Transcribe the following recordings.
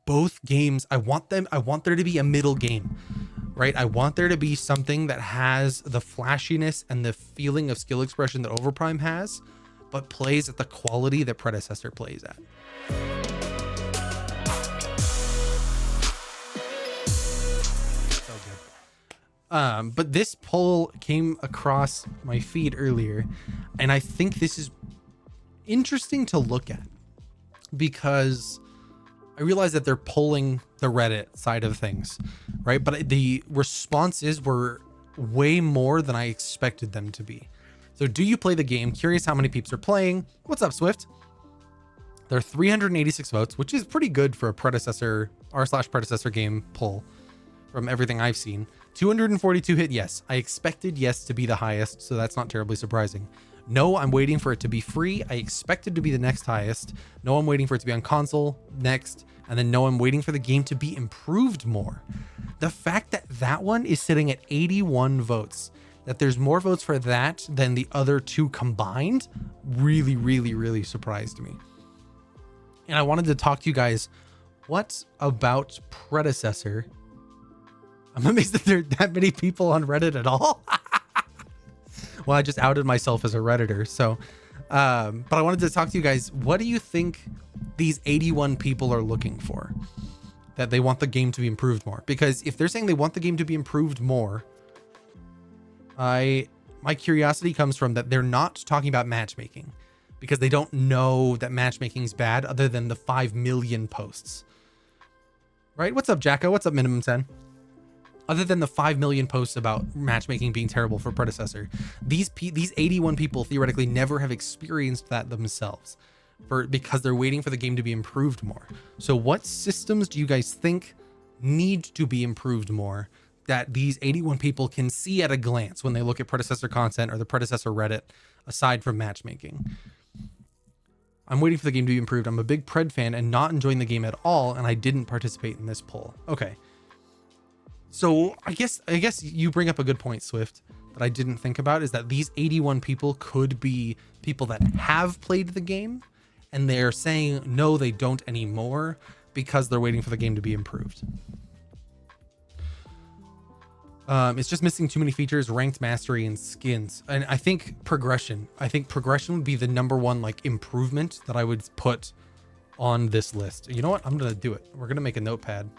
both games, I want there to be a middle game, right? I want there to be something that has the flashiness and the feeling of skill expression that Overprime has, but plays at the quality that Predecessor plays at. So good. But this poll came across my feed earlier, and I think this is interesting to look at because I realize that they're polling the Reddit side of things, right? But the responses were way more than I expected them to be. So do you play the game? Curious how many peeps are playing. What's up, Swift? There are 386 votes, which is pretty good for a predecessor r/predecessor game poll from everything I've seen. 242 hit yes. I expected yes to be the highest, so that's not terribly surprising. No, I'm waiting for it to be free. I expected to be the next highest. No, I'm waiting for it to be on console next. And then no, I'm waiting for the game to be improved more. The fact that that one is sitting at 81 votes, that there's more votes for that than the other two combined, really, really, really surprised me. And I wanted to talk to you guys, what about Predecessor? I'm amazed that there are that many people on Reddit at all. Well, I just outed myself as a Redditor. So, but I wanted to talk to you guys. What do you think these 81 people are looking for? That they want the game to be improved more? Because if they're saying they want the game to be improved more, my curiosity comes from that they're not talking about matchmaking because they don't know that matchmaking is bad other than the 5 million posts. Right? What's up, Jacko? What's up, Minimum 10? Other than the 5 million posts about matchmaking being terrible for Predecessor, these 81 people theoretically never have experienced that themselves because they're waiting for the game to be improved more. So what systems do you guys think need to be improved more that these 81 people can see at a glance when they look at Predecessor content or the Predecessor Reddit, aside from matchmaking? I'm waiting for the game to be improved. I'm a big Pred fan and not enjoying the game at all, and I didn't participate in this poll. Okay. So I guess you bring up a good point, Swift, that I didn't think about, is that these 81 people could be people that have played the game and they're saying no, they don't anymore because they're waiting for the game to be improved. It's just missing too many features, ranked mastery, and skins. And I think progression would be the number one like improvement that I would put on this list. You know what? I'm gonna do it. We're gonna make a notepad.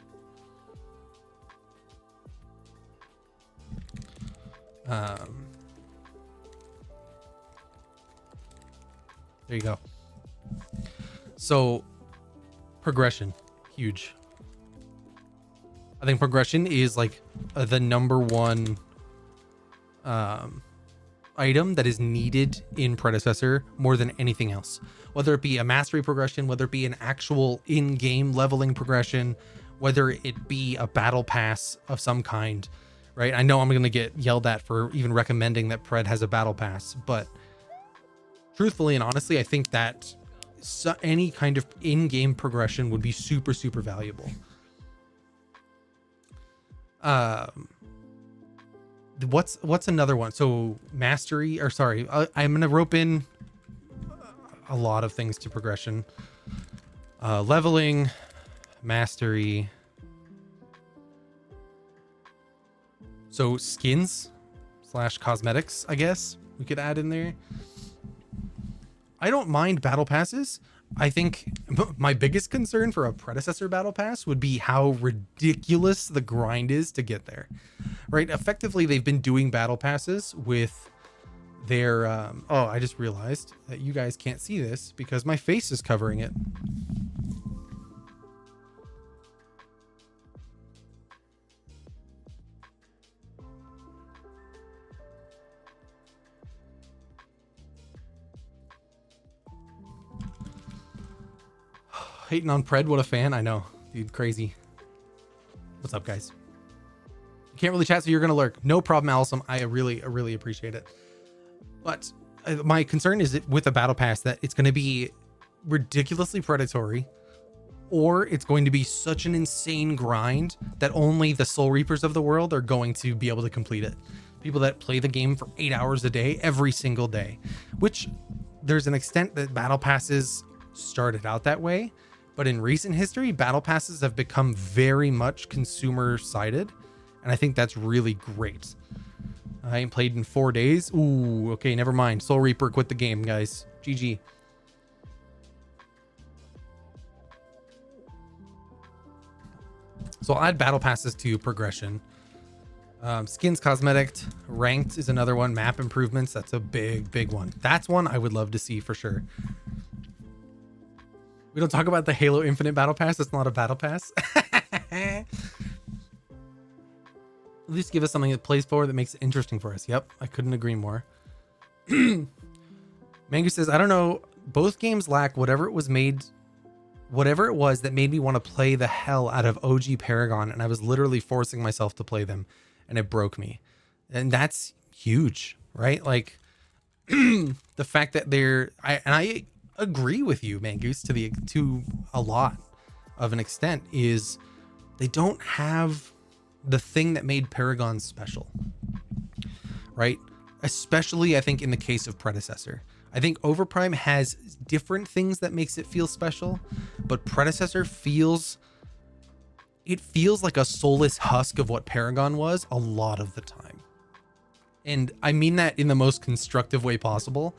There you go. So progression, huge. I think progression is like the number one item that is needed in Predecessor more than anything else. Whether it be a mastery progression, whether it be an actual in-game leveling progression, whether it be a battle pass of some kind, right? I know I'm going to get yelled at for even recommending that Pred has a battle pass, but truthfully and honestly, I think that any kind of in-game progression would be super, super valuable. What's another one? So mastery, or sorry, I'm going to rope in a lot of things to progression. Leveling, mastery. So skins / cosmetics, I guess we could add in there. I don't mind battle passes. I think my biggest concern for a Predecessor battle pass would be how ridiculous the grind is to get there, right? Effectively, they've been doing battle passes with their, oh, I just realized that you guys can't see this because my face is covering it. Hating on Pred, what a fan. I know, dude, crazy. What's up, guys? You can't really chat, so you're gonna lurk. No problem, Allison. I really appreciate it. But my concern is with a battle pass that it's gonna be ridiculously predatory, or it's going to be such an insane grind that only the Soul Reapers of the world are going to be able to complete it. People that play the game for 8 hours a day, every single day, which there's an extent that battle passes started out that way. But in recent history, battle passes have become very much consumer sided. And I think that's really great. I ain't played in 4 days. Ooh, okay, never mind. Soul Reaper quit the game, guys. GG. So I'll add battle passes to progression. Skins cosmetic, ranked is another one. Map improvements, that's a big one. That's one I would love to see for sure. We don't talk about the Halo Infinite battle pass. It's not a battle pass. At least give us something that plays forward that makes it interesting for us. Yep, I couldn't agree more. Mangu says, I don't know. Both games lack whatever it was that made me want to play the hell out of OG Paragon, and I was literally forcing myself to play them, and it broke me. And that's huge, right? Like the fact that I agree with you, Mangoose, to a lot of an extent, is they don't have the thing that made Paragon special, right? Especially I think in the case of Predecessor. I think Overprime has different things that makes it feel special, but Predecessor feels like a soulless husk of what Paragon was a lot of the time. And I mean that in the most constructive way possible,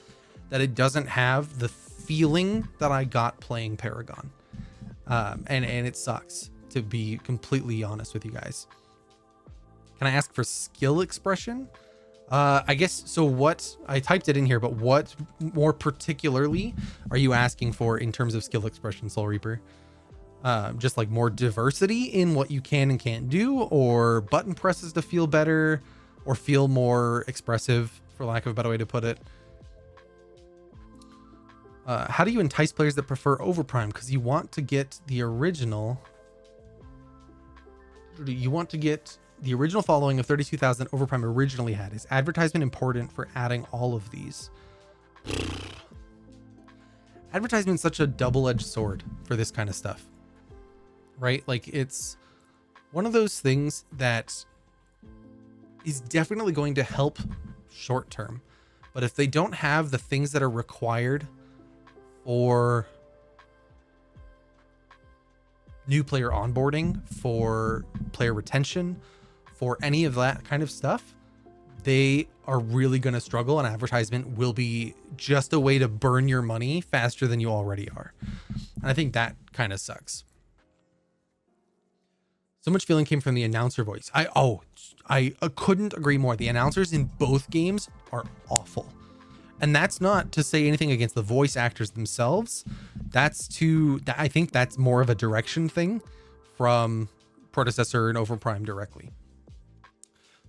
that it doesn't have the feeling that I got playing Paragon. And it sucks, to be completely honest with you guys. Can I ask for skill expression? I guess, so what, I typed it in here, but what more particularly are you asking for in terms of skill expression, Soul Reaper? Just like more diversity in what you can and can't do, or button presses to feel better, or feel more expressive, for lack of a better way to put it. How do you entice players that prefer Overprime? Because you want to get the original. You want to get the original following of 32,000 Overprime originally had. Is advertisement important for adding all of these? Advertisement's such a double-edged sword for this kind of stuff, right? Like, it's one of those things that is definitely going to help short term, but if they don't have the things that are required for new player onboarding, for player retention, for any of that kind of stuff, they are really going to struggle, and advertisement will be just a way to burn your money faster than you already are. And I think that kind of sucks. So much feeling came from the announcer voice. I couldn't agree more. The announcers in both games are awful. And that's not to say anything against the voice actors themselves. I think that's more of a direction thing from Predecessor and Overprime directly.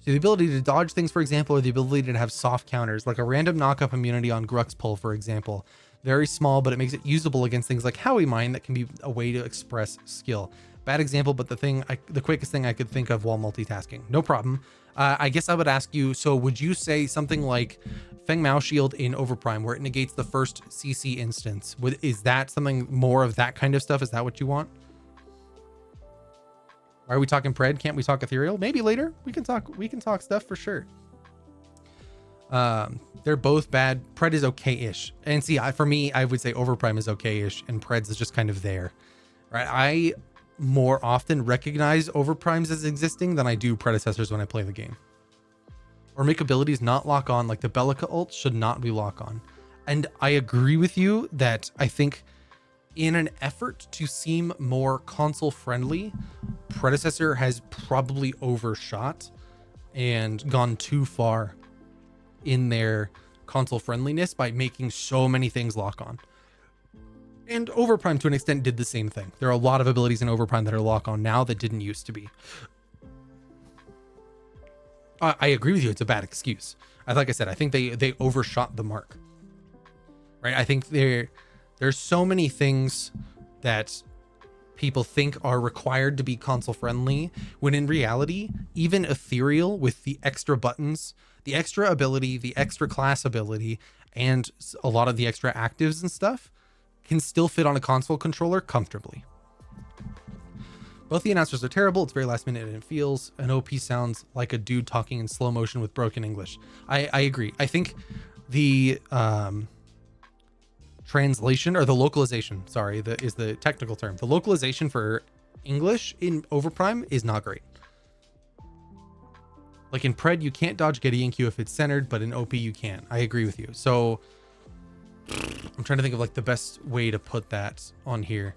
So the ability to dodge things, for example, or the ability to have soft counters, like a random knockup immunity on Grux Pull, for example. Very small, but it makes it usable against things like Howie Mine that can be a way to express skill. Bad example, but the quickest thing I could think of while multitasking. No problem. I guess I would ask you, so would you say something like Feng Mao Shield in Overprime, where it negates the first CC instance? Is that something more of that kind of stuff? Is that what you want? Why are we talking Pred? Can't we talk Ethereal? Maybe later. We can talk stuff for sure. They're both bad. Pred is okay-ish. And see, for me, I would say Overprime is okay-ish, and Pred's is just kind of there. Right? I more often recognize Overprimes as existing than I do Predecessors when I play the game. Or make abilities not lock on, like the Bellica ult should not be lock on. And I agree with you that I think in an effort to seem more console friendly, Predecessor has probably overshot and gone too far in their console friendliness by making so many things lock on. And Overprime to an extent did the same thing. There are a lot of abilities in Overprime that are lock on now that didn't used to be. I agree with you. It's a bad excuse. Like I said, I think they overshot the mark. Right? I think there's so many things that people think are required to be console friendly, when in reality, even Ethereal with the extra buttons, the extra ability, the extra class ability, and a lot of the extra actives and stuff can still fit on a console controller comfortably. Both the announcers are terrible. It's very last minute and it feels, an OP sounds like a dude talking in slow motion with broken English. I agree. I think the translation, or the localization, sorry, is the technical term. The localization for English in Overprime is not great. Like in Pred, you can't dodge Gideon Q if it's centered, but in OP you can. I agree with you. So I'm trying to think of like the best way to put that on here.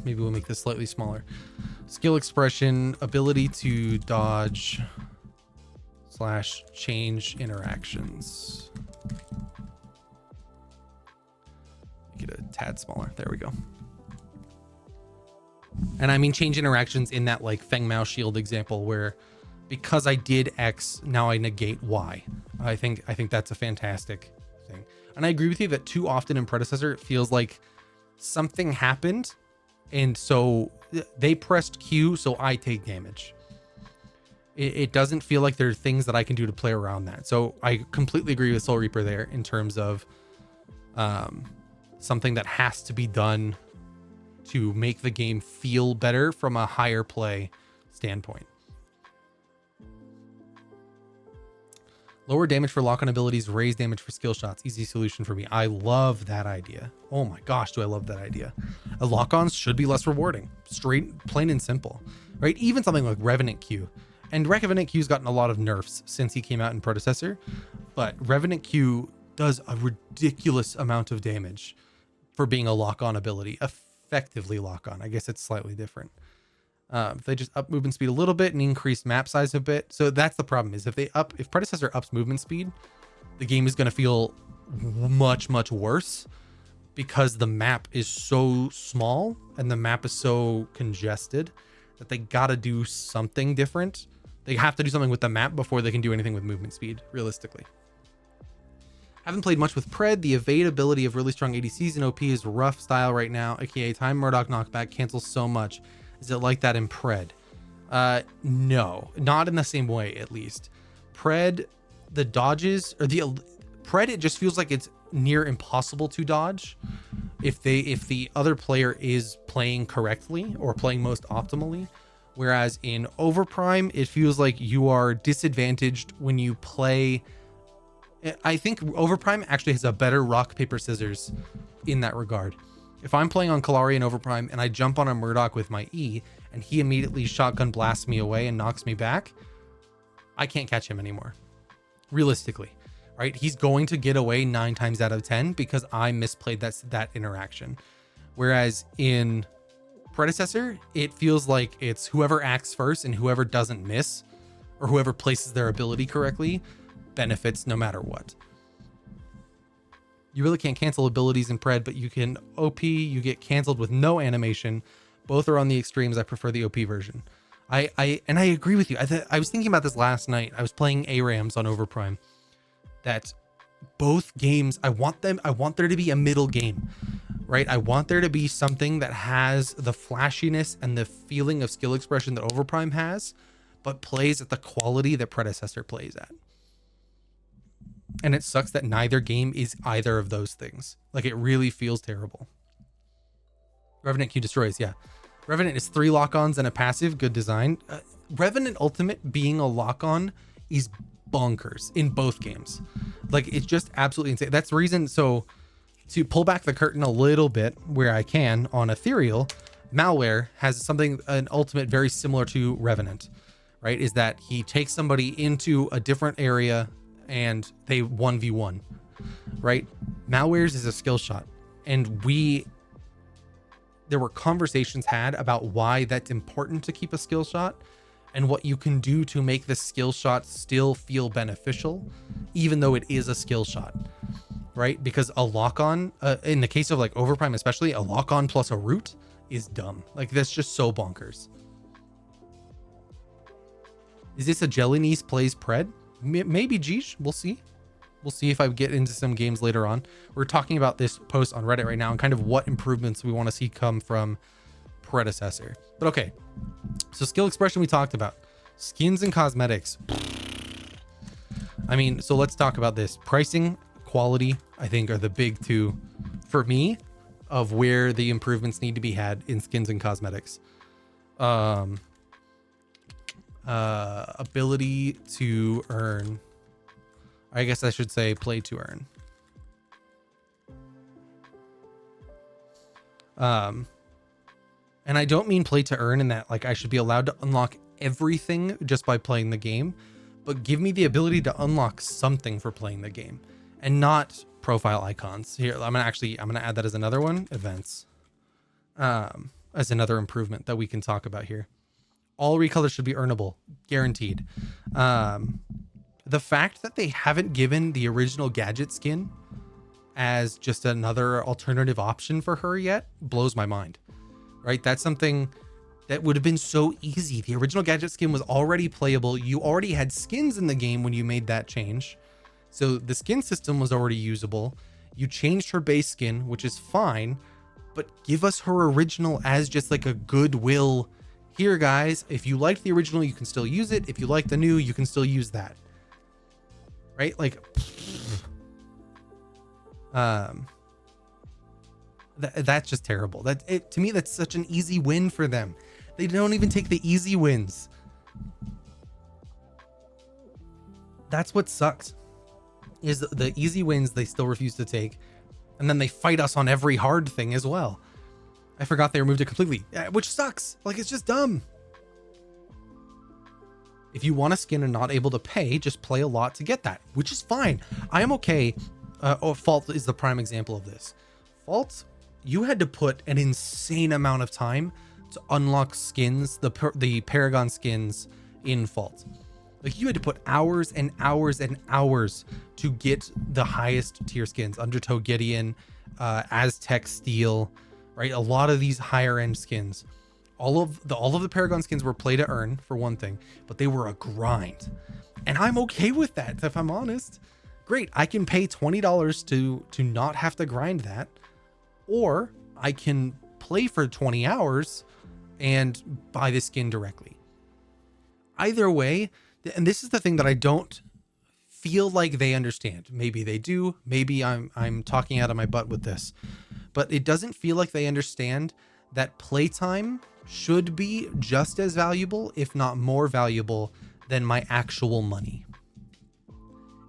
Maybe we'll make this slightly smaller. Skill expression, ability to dodge / change interactions. Make it a tad smaller. There we go. And I mean change interactions in that like Feng Mao shield example where because I did X, now I negate Y. I think that's a fantastic thing. And I agree with you that too often in Predecessor, it feels like something happened and so they pressed Q, so I take damage. It doesn't feel like there are things that I can do to play around that. So I completely agree with Soul Reaper there in terms of something that has to be done to make the game feel better from a higher play standpoint. Lower damage for lock-on abilities, raise damage for skill shots. Easy solution for me. I love that idea. Oh my gosh, do I love that idea. Lock-ons should be less rewarding. Straight, plain and simple, right? Even something like Revenant Q. And Revenant Q's gotten a lot of nerfs since he came out in Predecessor, but Revenant Q does a ridiculous amount of damage for being a lock-on ability. Effectively lock-on. I guess it's slightly different. They just up movement speed a little bit and increase map size a bit. So that's the problem, is if Predecessor ups movement speed, the game is going to feel much worse because the map is so small and the map is so congested that they got to do something different. They have to do something with the map before they can do anything with movement speed, realistically. Haven't played much with Pred. The evade ability of really strong ADCs in OP is rough style right now, aka Time Murdoch knockback cancels so much. Is it like that in Pred? No, not in the same way, at least. Pred, the dodges, or the Pred, it just feels like it's near impossible to dodge if the other player is playing correctly or playing most optimally. Whereas in Overprime, it feels like you are disadvantaged when you play. I think Overprime actually has a better rock, paper, scissors in that regard. If I'm playing on Kalari in Overprime and I jump on a Murdoch with my E and he immediately shotgun blasts me away and knocks me back, I can't catch him anymore. Realistically, right? He's going to get away 9 times out of 10 because I misplayed that interaction. Whereas in Predecessor, it feels like it's whoever acts first and whoever doesn't miss or whoever places their ability correctly benefits no matter what. You really can't cancel abilities in Pred, but you can OP, you get canceled with no animation. Both are on the extremes. I prefer the OP version. I agree with you. I was thinking about this last night. I was playing ARAMs on Overprime. That both games, I want there to be a middle game, right? I want there to be something that has the flashiness and the feeling of skill expression that Overprime has, but plays at the quality that Predecessor plays at. And it sucks that neither game is either of those things. Like, it really feels terrible. Revenant Q destroys, yeah. Revenant is 3 lock-ons and a passive, good design. Revenant Ultimate being a lock-on is bonkers in both games. Like, it's just absolutely insane. That's the reason. So to pull back the curtain a little bit where I can on Ethereal, Malware has something, an ultimate very similar to Revenant, right? Is that he takes somebody into a different area and they 1v1, right? Malware's is a skill shot. And there were conversations had about why that's important to keep a skill shot and what you can do to make the skill shot still feel beneficial, even though it is a skill shot, right? Because a lock-on, in the case of like Overprime especially, a lock-on plus a root is dumb. Like, that's just so bonkers. Is this a JellyKnees plays Pred? Maybe, Geesh. We'll see. We'll see if I get into some games later on. We're talking about this post on Reddit right now and kind of what improvements we want to see come from Predecessor. But okay, so skill expression we talked about. Skins and cosmetics. I mean, so let's talk about this. Pricing, quality, I think, are the big two for me of where the improvements need to be had in skins and cosmetics. Ability to earn. I guess I should say play to earn. And I don't mean play to earn in that like I should be allowed to unlock everything just by playing the game, but give me the ability to unlock something for playing the game and not profile icons. Here, I'm gonna add that as another one, events, as another improvement that we can talk about here. All recolors should be earnable, guaranteed. The fact that they haven't given the original gadget skin as just another alternative option for her yet blows my mind, right? That's something that would have been so easy. The original gadget skin was already playable. You already had skins in the game when you made that change. So the skin system was already usable. You changed her base skin, which is fine, but give us her original as just like a goodwill. Here, guys, if you liked the original, you can still use it. If you like the new, you can still use that. Right? Like, that's just terrible. To me, that's such an easy win for them. They don't even take the easy wins. That's what sucks, is the easy wins they still refuse to take. And then they fight us on every hard thing as well. I forgot they removed it completely, which sucks. Like, it's just dumb. If you want a skin and not able to pay, just play a lot to get that, which is fine. I am okay. Fault is the prime example of this. Fault, you had to put an insane amount of time to unlock skins, the Paragon skins in Fault. Like, you had to put hours and hours and hours to get the highest tier skins. Undertow Gideon, Aztec Steel, right? A lot of these higher end skins. All of the Paragon skins were play to earn, for one thing, but they were a grind. And I'm okay with that, if I'm honest. Great, I can pay $20 to not have to grind that, or I can play for 20 hours and buy the skin directly. Either way, and this is the thing that I don't feel like they understand. Maybe they do, maybe I'm talking out of my butt with this, but it doesn't feel like they understand that playtime should be just as valuable, if not more valuable, than my actual money.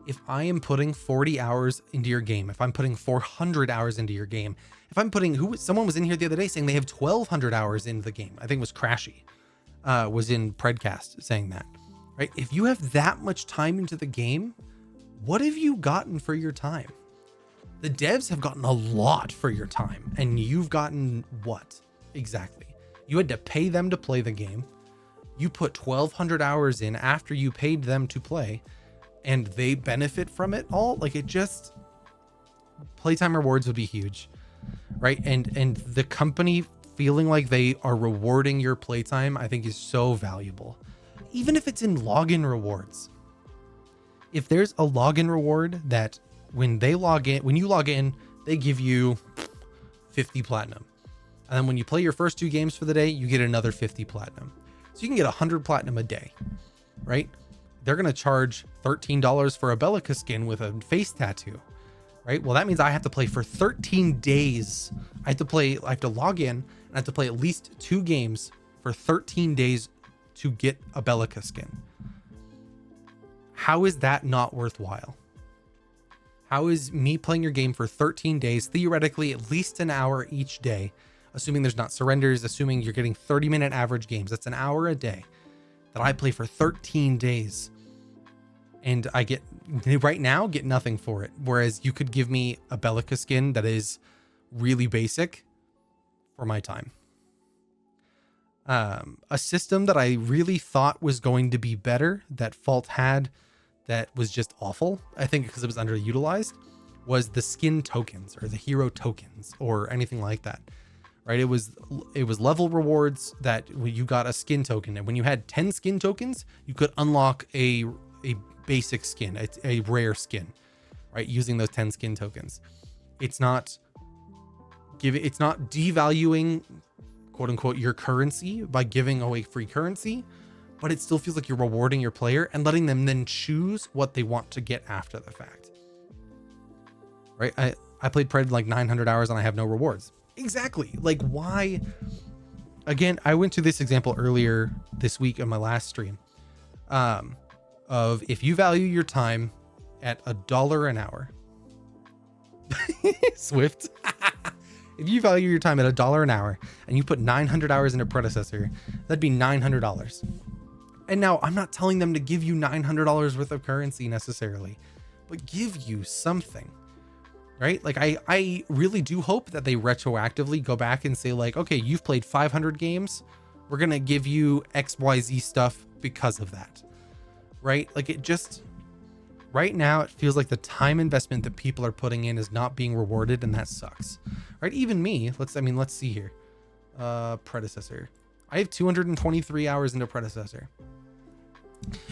If I am putting 40 hours into your game, if I'm putting 400 hours into your game, if I'm putting, someone was in here the other day saying they have 1,200 hours into the game. I think it was Crashy, was in Predcast saying that, right? If you have that much time into the game, what have you gotten for your time? The devs have gotten a lot for your time, and you've gotten what exactly? You had to pay them to play the game. You put 1,200 hours in after you paid them to play, and they benefit from it all. Like, it just, playtime rewards would be huge, right? And the company feeling like they are rewarding your playtime, I think, is so valuable. Even if it's in login rewards. If there's a login reward that when you log in, they give you 50 platinum. And then when you play your first 2 games for the day, you get another 50 platinum. So you can get 100 platinum a day, right? They're going to charge $13 for a Bellica skin with a face tattoo, right? Well, that means I have to play for 13 days. I have to log in and I have to play at least 2 games for 13 days to get a Bellica skin. How is that not worthwhile? How is me playing your game for 13 days, theoretically at least an hour each day, assuming there's not surrenders, assuming you're getting 30-minute average games, that's an hour a day that I play for 13 days. And I get nothing for it. Whereas you could give me a Bellica skin that is really basic for my time. A system that I really thought was going to be better that Fault had that was just awful, I think because it was underutilized, was the skin tokens or the hero tokens or anything like that. Right? It was level rewards that you got a skin token, and when you had 10 skin tokens, you could unlock a basic skin, a rare skin, right? Using those 10 skin tokens. It's not devaluing, quote unquote, your currency by giving away free currency, but it still feels like you're rewarding your player and letting them then choose what they want to get after the fact. Right? I played Pred like 900 hours and I have no rewards. Exactly. Like, why? Again, I went to this example earlier this week on my last stream, of if you value your time at $1 an hour, Swift, If you value your time at $1 an hour and you put 900 hours into Predecessor, that'd be $900. And now I'm not telling them to give you $900 worth of currency necessarily, but give you something, right? Like I really do hope that they retroactively go back and say like, okay, you've played 500 games. We're going to give you XYZ stuff because of that, right? Like it just, right now it feels like the time investment that people are putting in is not being rewarded, and that sucks, right? Even me, let's see here. Predecessor. I have 223 hours into Predecessor.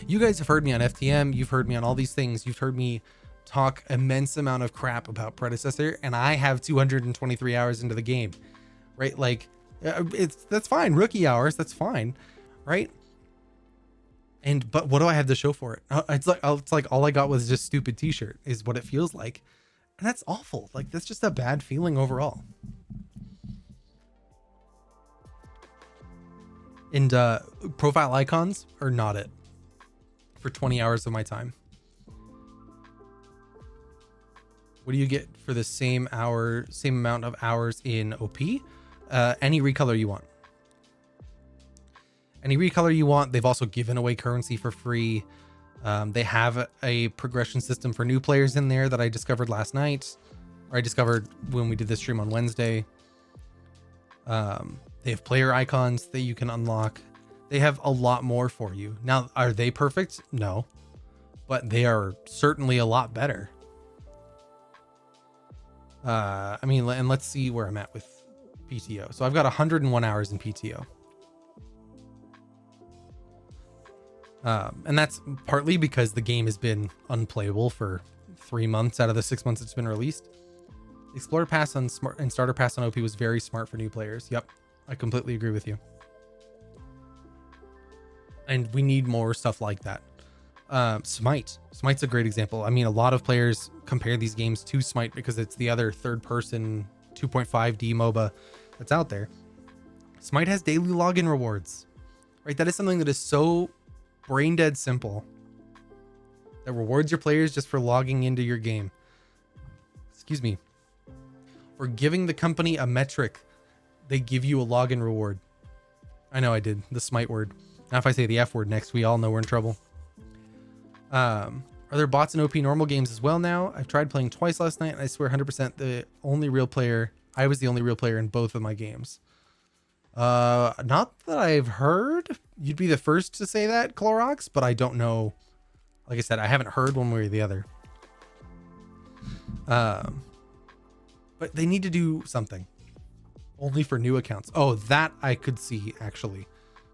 You guys have heard me on FTM. You've heard me on all these things. You've heard me talk immense amount of crap about Predecessor, and I have 223 hours into the game, right? Like that's fine. Rookie hours, that's fine, right? But what do I have to show for it? It's like all I got was just stupid t-shirt is what it feels like. And that's awful. Like that's just a bad feeling overall. And profile icons are not it for 20 hours of my time. What do you get for the same amount of hours in OP? Any recolor you want. Any recolor you want. They've also given away currency for free. They have a progression system for new players in there that I discovered last night, or I discovered when we did this stream on Wednesday. They have player icons that you can unlock. They have a lot more for you. Now, are they perfect? No, but they are certainly a lot better. I mean, and let's see where I'm at with PTO. So I've got 101 hours in PTO. And that's partly because the game has been unplayable for 3 months out of the 6 months it's been released. Explorer Pass on Smart and Starter Pass on OP was very smart for new players. Yep, I completely agree with you. And we need more stuff like that. Smite's a great example. I mean, a lot of players compare these games to Smite because it's the other third-person 2.5D MOBA that's out there. Smite has daily login rewards, right? That is something that is so brain dead simple that rewards your players just for logging into your game. Excuse me. For giving the company a metric, they give you a login reward. I know I did the Smite word. Now if I say the F word next, we all know we're in trouble. Are there bots in OP normal games as well now? I've tried playing twice last night and I swear 100% I was the only real player in both of my games. Not that I've heard. You'd be the first to say that, Clorox, but I don't know. Like I said, I haven't heard one way or the other. But they need to do something. Only for new accounts. Oh, that I could see, actually.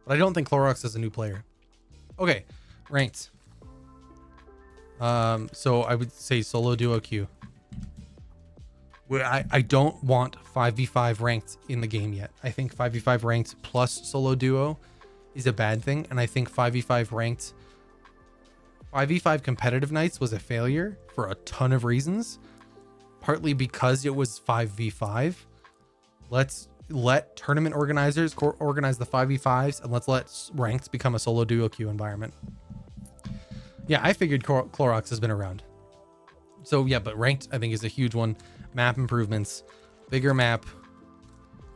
But I don't think Clorox is a new player. Okay, ranked. So I would say solo duo queue. I don't want 5v5 ranked in the game yet. I think 5v5 ranked plus solo duo is a bad thing. And I think 5v5 ranked 5v5 competitive nights was a failure for a ton of reasons. Partly because it was 5v5. Let's let tournament organizers organize the 5v5s and let's let ranked become a solo duo queue environment. Yeah, I figured Clorox has been around. So yeah, but ranked I think is a huge one. Map improvements, bigger map.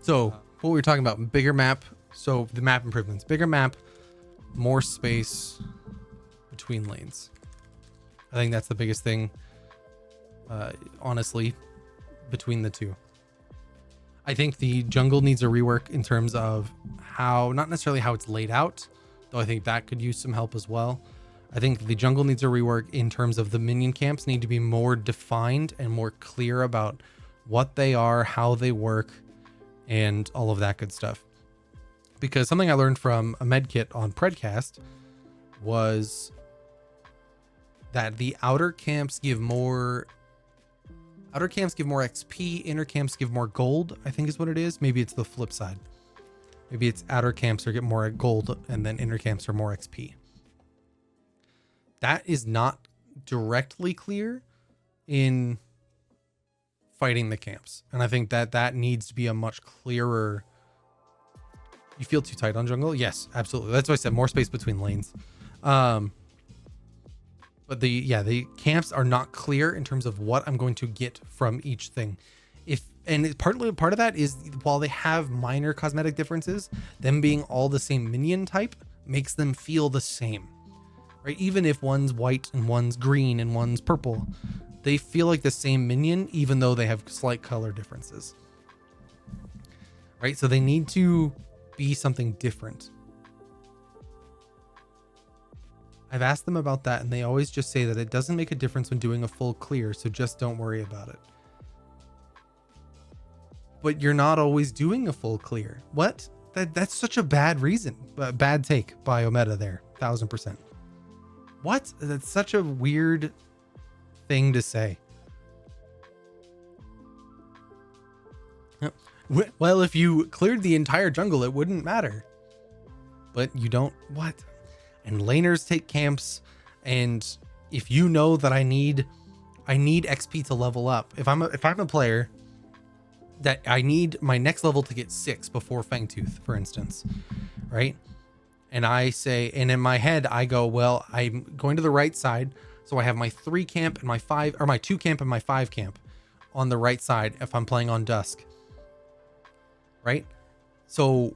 So what we were talking about, bigger map. So the map improvements, bigger map, more space between lanes. I think that's the biggest thing, honestly, between the two. I think the jungle needs a rework in terms of how, not necessarily how it's laid out, though I think that could use some help as well. I think the jungle needs a rework in terms of the minion camps need to be more defined and more clear about what they are, how they work, and all of that good stuff. Because something I learned from a medkit on Predcast was that the outer camps give more XP, inner camps give more gold, I think is what it is. Maybe it's the flip side. Maybe it's outer camps are get more gold and then inner camps are more XP. That is not directly clear in fighting the camps. And I think that needs to be a much clearer. You feel too tight on jungle? Yes, absolutely. That's why I said more space between lanes. But the camps are not clear in terms of what I'm going to get from each thing. If And part of that is, while they have minor cosmetic differences, them being all the same minion type makes them feel the same, right? Even if one's white and one's green and one's purple, they feel like the same minion, even though they have slight color differences, right? So they need to be something different. I've asked them about that, and they always just say that it doesn't make a difference when doing a full clear, so just don't worry about it. But you're not always doing a full clear. What? That's such a bad reason. Bad take by Ometa there. 1000%. What? That's such a weird thing to say. Well, if you cleared the entire jungle, it wouldn't matter. But you don't. What? And laners take camps, and if you know that I need XP to level up. If I'm a player that I need my next level to get 6 before Fangtooth, for instance, right? And I say, and in my head I go, well, I'm going to the right side, so I have my 3 camp and my 5, or my 2 camp and my 5 camp on the right side if I'm playing on Dusk, right? So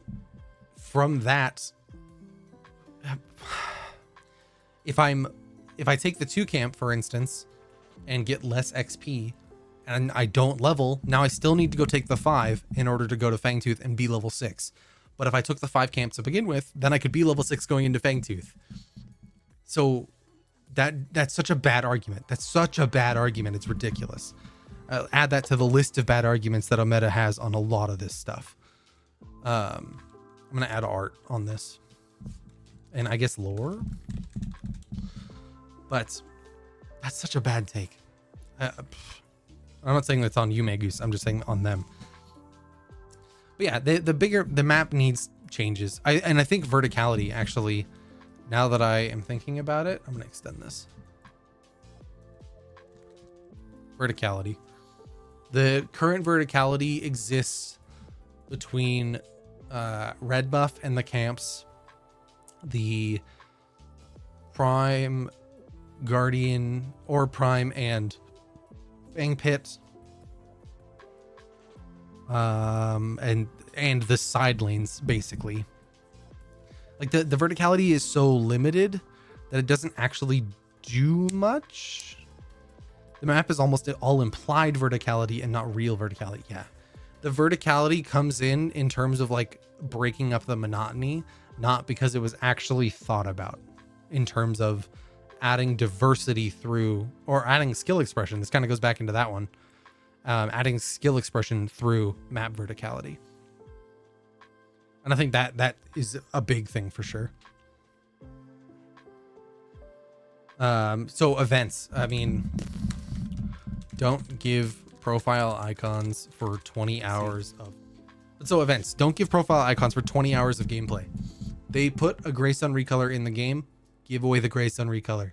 from that, if I take the 2 camp, for instance, and get less XP, and I don't level, now I still need to go take the 5 in order to go to Fangtooth and be level 6. But if I took the 5 camp to begin with, then I could be level 6 going into Fangtooth. So that's such a bad argument. That's such a bad argument. It's ridiculous. I'll add that to the list of bad arguments that Ometa has on a lot of this stuff. I'm going to add art on this. And I guess lore. But that's such a bad take. I'm not saying that's on you, Magus. I'm just saying on them. But yeah, the map needs changes. I think verticality, actually, now that I am thinking about it, I'm going to extend this. Verticality. The current verticality exists between red buff and the camps, the Prime, Guardian, or Prime and Fang Pit, and the side lanes, basically. Like the verticality is so limited that it doesn't actually do much. The map is almost all implied verticality and not real verticality. Yeah, the verticality comes in terms of like breaking up the monotony, not because it was actually thought about in terms of adding diversity through, or adding skill expression. This kind of goes back into that one. Adding skill expression through map verticality. And I think that is a big thing for sure. So events, I mean, don't give profile icons for 20 hours of, so events, don't give profile icons for 20 hours of gameplay. They put a Greystone recolor in the game, give away the Greystone recolor.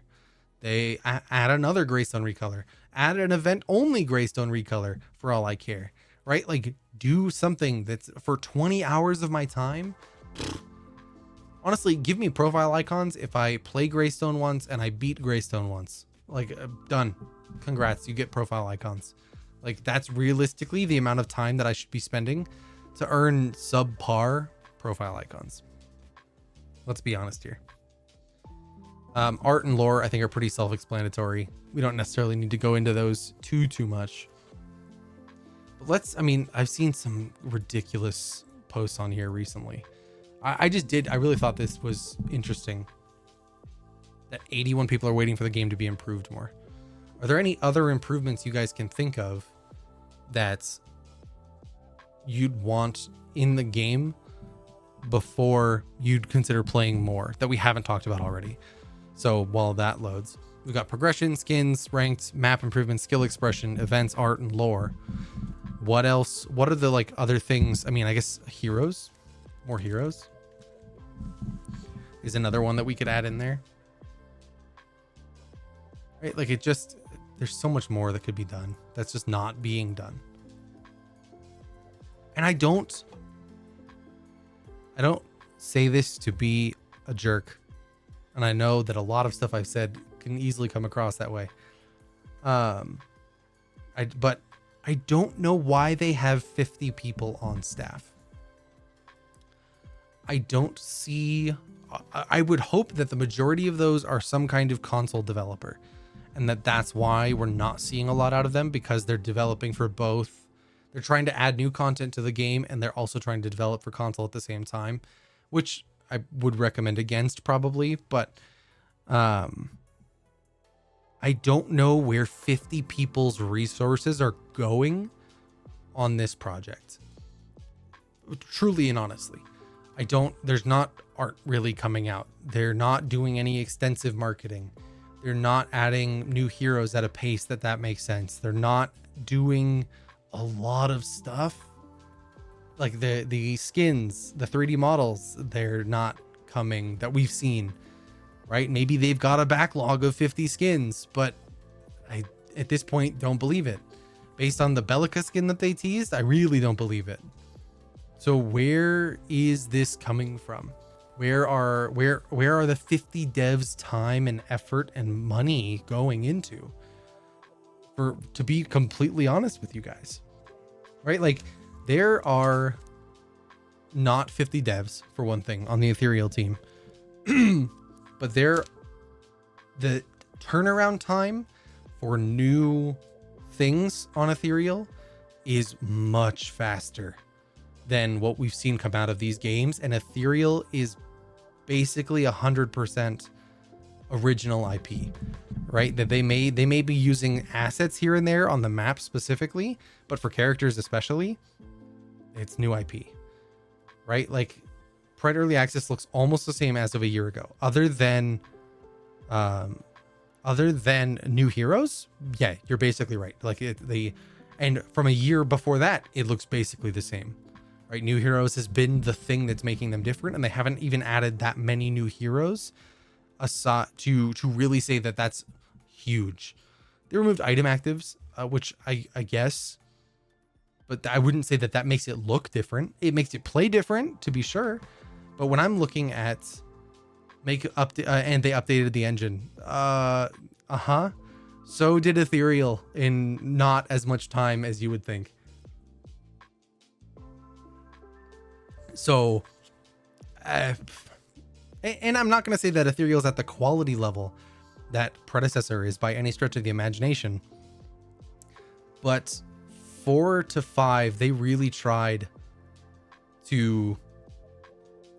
They add another Greystone recolor, add an event only Greystone recolor for all I care, right? Like, do something that's for 20 hours of my time. Honestly, give me profile icons if I play Greystone once and I beat Greystone once. Like, done. Congrats, you get profile icons. Like, that's realistically the amount of time that I should be spending to earn subpar profile icons. Let's be honest here. Art and lore, I think, are pretty self-explanatory. We don't necessarily need to go into those too much. But I mean, I've seen some ridiculous posts on here recently. I really thought this was interesting. That 81 people are waiting for the game to be improved more. Are there any other improvements you guys can think of that you'd want in the game before you'd consider playing more that we haven't talked about already? So while that loads, we've got progression, skins, ranked, map improvements, skill expression, events, art, and lore. What else? What are the like other things? I mean, I guess heroes, more heroes is another one that we could add in there. Right? Like, there's so much more that could be done that's just not being done. And I don't say this to be a jerk. And I know that a lot of stuff I've said can easily come across that way. But I don't know why they have 50 people on staff. I don't see, I would hope that the majority of those are some kind of console developer, and that's why we're not seeing a lot out of them, because they're developing for both. They're trying to add new content to the game, and they're also trying to develop for console at the same time, which I would recommend against probably, but I don't know where 50 people's resources are going on this project. Truly and honestly, there's not art really coming out. They're not doing any extensive marketing. They're not adding new heroes at a pace that makes sense. They're not doing a lot of stuff. Like the skins, the 3D models, they're not coming that we've seen, right? Maybe they've got a backlog of 50 skins, but I, at this point, don't believe it. Based on the Bellica skin that they teased, I really don't believe it. So where is this coming from? Where are the 50 devs' time and effort and money going into? To be completely honest with you guys, right? Like, there are not 50 devs, for one thing, on the Ethereal team, but the turnaround time for new things on Ethereal is much faster than what we've seen come out of these games, and Ethereal is basically 100% original IP, right? That they may be using assets here and there on the map specifically, but for characters especially, it's new IP, right? Like, Pred Early Access looks almost the same as of a year ago, other than new heroes. Yeah, you're basically right. Like, and from a year before that, it looks basically the same, right? New heroes has been the thing that's making them different, and they haven't even added that many new heroes aside to really say that that's huge. They removed item actives, which I guess, but I wouldn't say that makes it look different. It makes it play different, to be sure. But when I'm looking at and they updated the engine, so did Ethereal in not as much time as you would think. So, and I'm not going to say that Ethereal is at the quality level that Predecessor is by any stretch of the imagination, but 4 to 5, they really tried to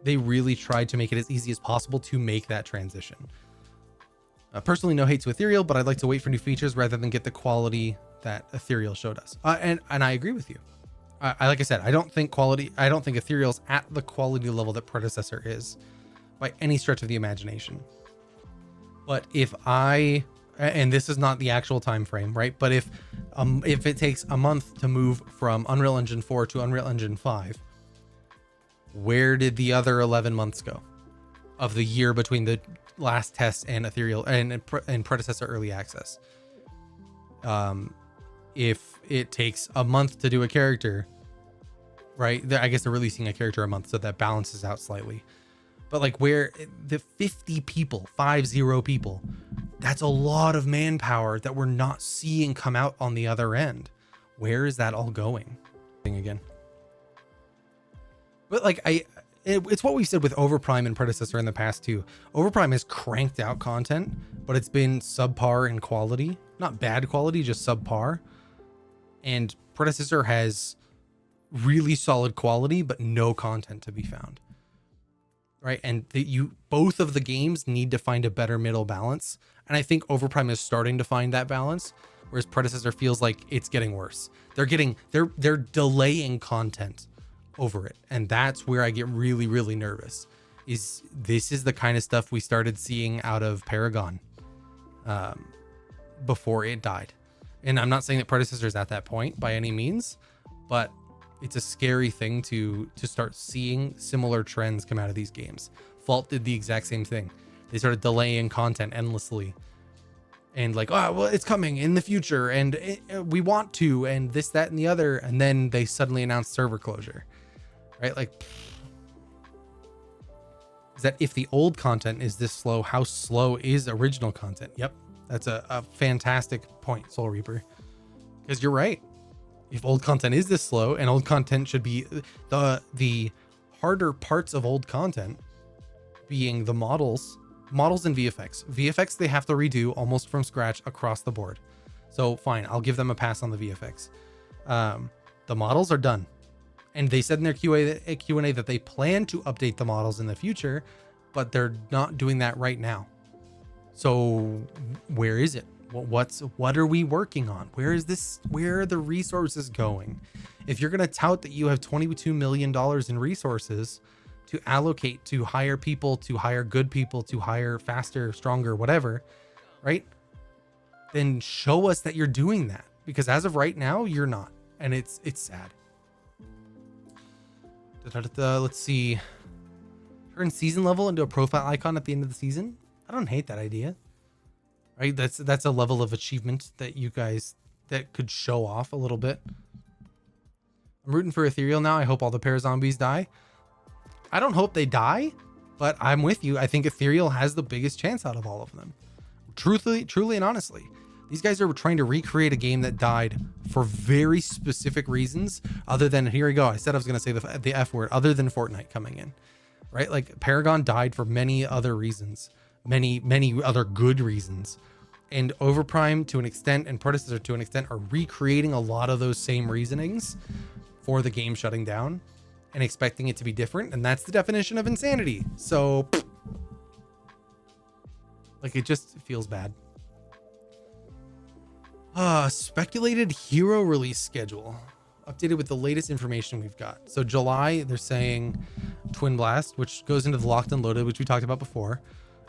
make it as easy as possible to make that transition. Personally, no hate to Ethereal, but I'd like to wait for new features rather than get the quality that Ethereal showed us. And I agree with you. Like I said, I don't think Ethereal's at the quality level that Predecessor is by any stretch of the imagination. But and this is not the actual time frame, right? But if it takes a month to move from Unreal Engine 4 to Unreal Engine 5, where did the other 11 months go of the year between the last test and Ethereal and Predecessor Early Access? If it takes a month to do a character, right? I guess they're releasing a character a month, so that balances out slightly. But like, where the 50 people, 50 people, that's a lot of manpower that we're not seeing come out on the other end. Where is that all going? Again. But like, it's what we said with Overprime and Predecessor in the past too. Overprime has cranked out content, but it's been subpar in quality. Not bad quality, just subpar. And Predecessor has really solid quality, but no content to be found. Right? And both of the games need to find a better middle balance. And I think Overprime is starting to find that balance, whereas Predecessor feels like it's getting worse. They're delaying content over it. And that's where I get really, really nervous. This is the kind of stuff we started seeing out of Paragon before it died. And I'm not saying that Predecessor is at that point by any means, but it's a scary thing to start seeing similar trends come out of these games. Fault did the exact same thing. They started delaying content endlessly and like, oh, well, it's coming in the future and we want to, and this, that, and the other. And then they suddenly announced server closure, right? Like, is that if the old content is this slow, how slow is original content? Yep. That's a fantastic point, Soul Reaper, because you're right. If old content is this slow, and old content should be the harder parts of old content being the models and VFX they have to redo almost from scratch across the board. So fine, I'll give them a pass on the VFX. The models are done, and they said in their Q&A that they plan to update the models in the future, but they're not doing that right now. So where is it? What are we working on? Where are the resources going? If you're going to tout that you have $22 million in resources to allocate to hire people, to hire good people, to hire faster, stronger, whatever, right? Then show us that you're doing that, because as of right now, you're not. And it's sad. Let's see. Turn season level into a profile icon at the end of the season. I don't hate that idea. Right? That's a level of achievement that you guys that could show off a little bit. I'm rooting for Ethereal now. I hope all the parazombies die. I don't hope they die, but I'm with you. I think Ethereal has the biggest chance out of all of them. Truly and honestly. These guys are trying to recreate a game that died for very specific reasons, other than, here we go, I said I was going to say the F word, other than Fortnite coming in, right? Like Paragon died for many other reasons, many other good reasons. And Overprime to an extent and Predecessor to an extent are recreating a lot of those same reasonings for the game shutting down and expecting it to be different. And that's the definition of insanity. So like, it just feels bad. Speculated hero release schedule updated with the latest information we've got. So July, they're saying Twin Blast, which goes into the locked and loaded, which we talked about before.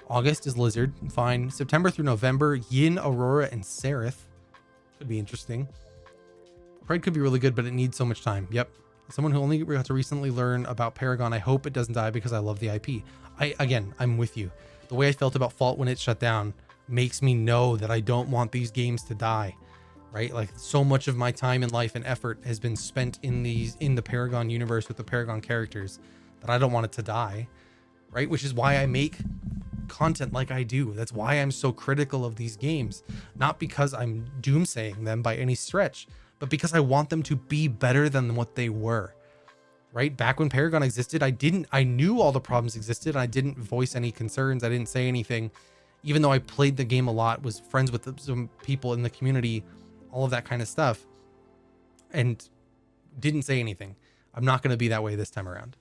August is Lizard, fine. September through November, Yin, Aurora, and Seraph. Could be interesting. Pride could be really good, but it needs so much time. Yep. Someone who only got to recently learn about Paragon, I hope it doesn't die because I love the IP. I'm with you. The way I felt about Fault when it shut down makes me know that I don't want these games to die, right? Like, so much of my time and life and effort has been spent in the Paragon universe with the Paragon characters that I don't want it to die, right? Which is why I make content like I do. That's why I'm so critical of these games, not because I'm doomsaying them by any stretch, but because I want them to be better than what they were, right? Back when Paragon existed, I knew all the problems existed, and I didn't voice any concerns. I didn't say anything, even though I played the game a lot, was friends with some people in the community, all of that kind of stuff, and didn't say anything. I'm not going to be that way this time around.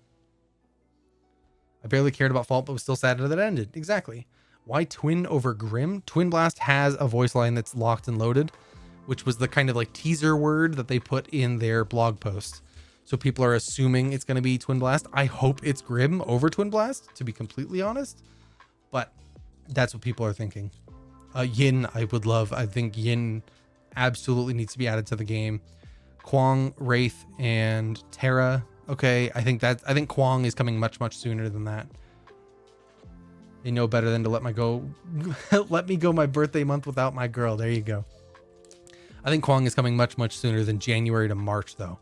I barely cared about Fault, but was still sad that it ended. Exactly. Why Twin over Grim? Twin Blast has a voice line that's locked and loaded, which was the kind of like teaser word that they put in their blog post. So people are assuming it's going to be Twin Blast. I hope it's Grim over Twin Blast, to be completely honest, but that's what people are thinking. Yin, I would love. I think Yin absolutely needs to be added to the game. Kwang, Wraith, and Terra. Okay, I think Kwang is coming much sooner than that. They know better than to let me go my birthday month without my girl. There you go. I think Kwang is coming much sooner than January to March, though.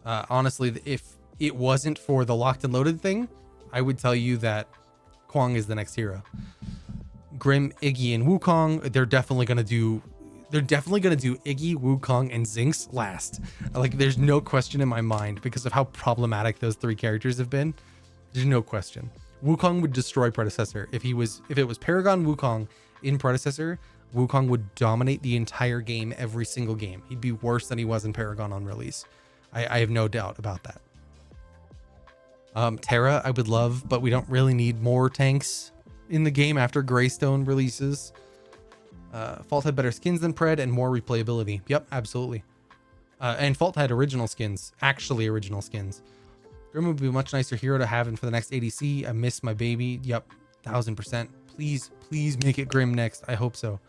Honestly, if it wasn't for the locked and loaded thing, I would tell you that Kwang is the next hero. Grim, Iggy, and Wukong, they're definitely gonna do Iggy, Wukong, and Zinx last. Like, there's no question in my mind because of how problematic those three characters have been. There's no question. Wukong would destroy Predecessor. If it was Paragon Wukong in Predecessor, Wukong would dominate the entire game, every single game. He'd be worse than he was in Paragon on release. I have no doubt about that. Terra, I would love, but we don't really need more tanks in the game after Greystone releases. Fault had better skins than Pred and more replayability. Yep, absolutely. And Fault had original skins, actually original skins. Grim would be a much nicer hero to have in for the next ADC. I miss my baby. Yep, 1000%. Please make it Grim next. I hope so.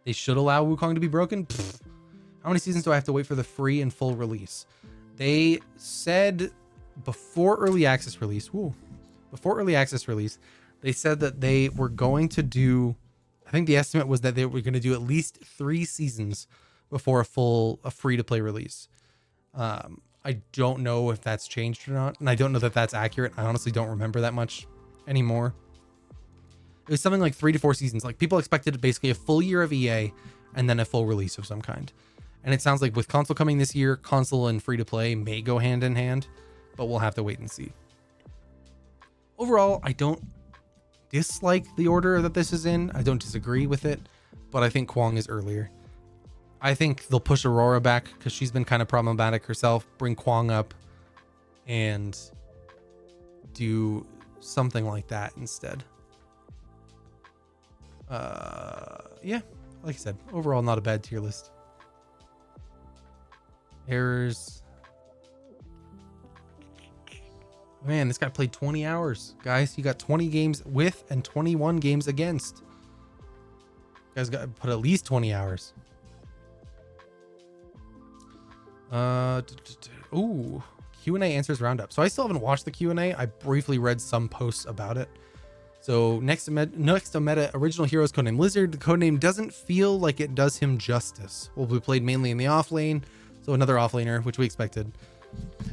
They should allow Wukong to be broken. Pfft. How many seasons do I have to wait for the free and full release? They said before early access release. They said that they were going to do, I think the estimate was that they were going to do at least 3 seasons before a free to play release. I don't know if that's changed or not, and I don't know that that's accurate. I honestly don't remember that much anymore. It was something like 3 to 4 seasons. Like, people expected basically a full year of EA and then a full release of some kind. And it sounds like with console coming this year, console and free to play may go hand in hand, but we'll have to wait and see. Overall, I don't dislike the order that this is in. I don't disagree with it, but I think Kwong is earlier. I think they'll push Aurora back because she's been kind of problematic herself. Bring Kwong up and do something like that instead. Yeah, like I said, overall not a bad tier list. Errors. Man, this guy played 20 hours. Guys, he got 20 games with and 21 games against. You guys got to put at least 20 hours. Ooh, Q&A answers roundup. So I still haven't watched the Q&A. I briefly read some posts about it. So next to meta original heroes codename Lizard. The codename doesn't feel like it does him justice. Will be played mainly in the off lane. So another off laner, which we expected.